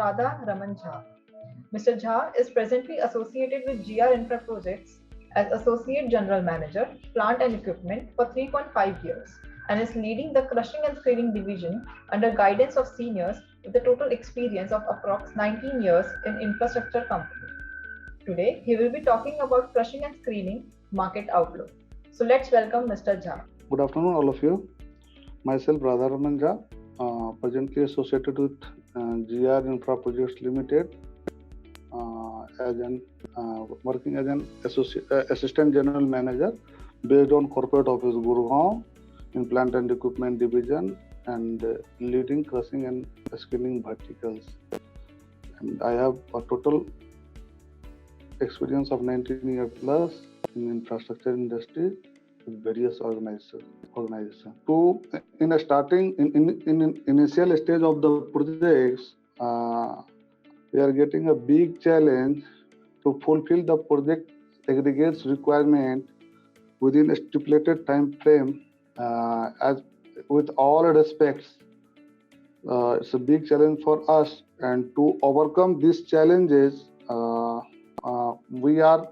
Radha Raman Jha. Mr. Jha is presently associated with GR Infra Projects as Associate General Manager, Plant and Equipment for 3.5 years and is leading the Crushing and Screening Division under guidance of seniors with a total experience of approx 19 years in infrastructure company. Today, he will be talking about crushing and screening market outlook. So let's welcome Mr. Jha. Good afternoon, all of you. Myself, Radha Raman Jha, presently associated with GR Infra Projects Limited, working as an assistant general manager based on corporate office Gurgaon in plant and equipment division and leading crushing and screening verticals. And I have a total experience of 19 years plus in infrastructure industry with various organizations. So, in a starting in initial stage of the projects, we are getting a big challenge to fulfill the project aggregates requirement within a stipulated time frame. As with all respects, it's a big challenge for us, and to overcome these challenges, we are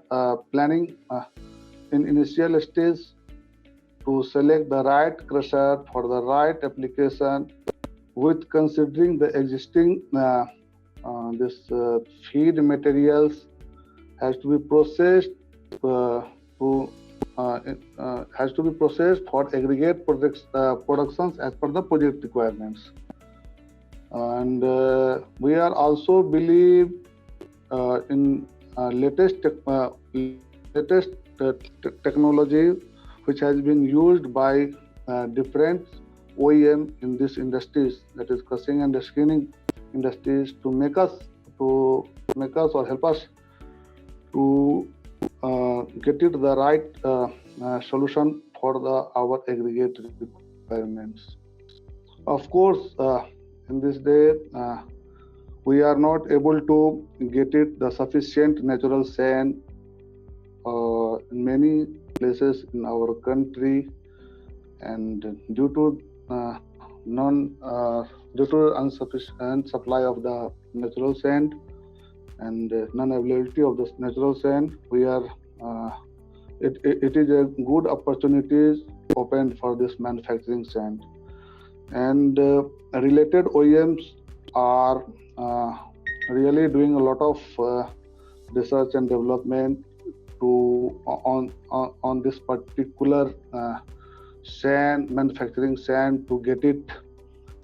planning in initial stage to select the right crusher for the right application, with considering the existing feed materials has to be processed has to be processed for aggregate productions as per the project requirements. And we are also believe in latest technology which has been used by different OEM in these industries, that is crushing and screening industries, to make us or help us to get it the right solution for our aggregate requirements. Of course, in this day, we are not able to get it the sufficient natural sand in many places in our country, and due to insufficient supply of the natural sand and non-availability of the natural sand, we are it is a good opportunity opened for this manufacturing sand. And related OEMs are really doing a lot of research and development on this particular sand, manufacturing sand, to get it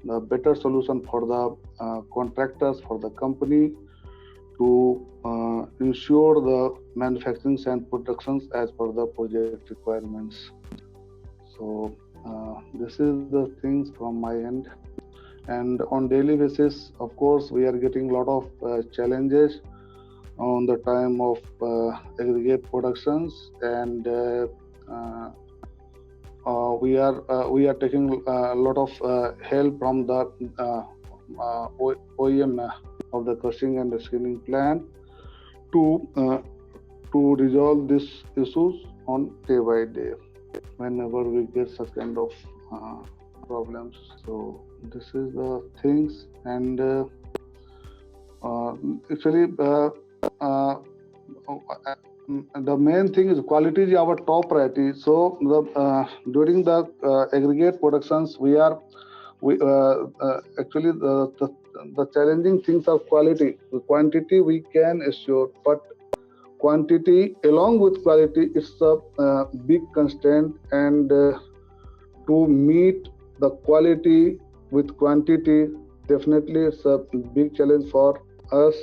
the better solution for the contractors, for the company, to ensure the manufacturing sand productions as per the project requirements. So this is the things from my end. And on daily basis, of course, we are getting a lot of challenges on the time of aggregate productions, and we are taking a lot of help from the OEM of the crushing and screening plant to resolve these issues on day by day whenever we get such kind of problems. So this is the things, and actually the main thing is quality is our top priority. So during the aggregate productions, actually the challenging things are quality. The quantity we can assure, but quantity along with quality is a big constraint, and to meet the quality with quantity, definitely it's a big challenge for us,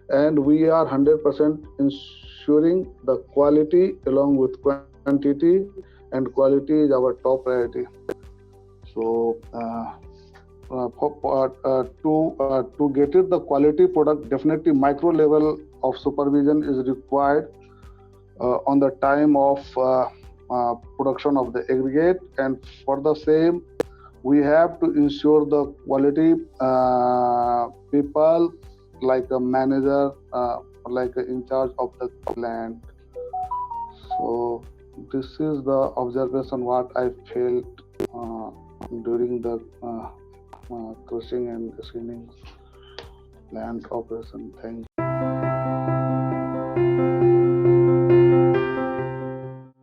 and we are 100% ensuring the quality along with quantity, and quality is our top priority. So to get it the quality product, definitely micro level of supervision is required on the time of production of the aggregate, and for the same we have to ensure the quality people like a manager, like in charge of the plant. So this is the observation what I felt during the crushing and screening land operation. Thank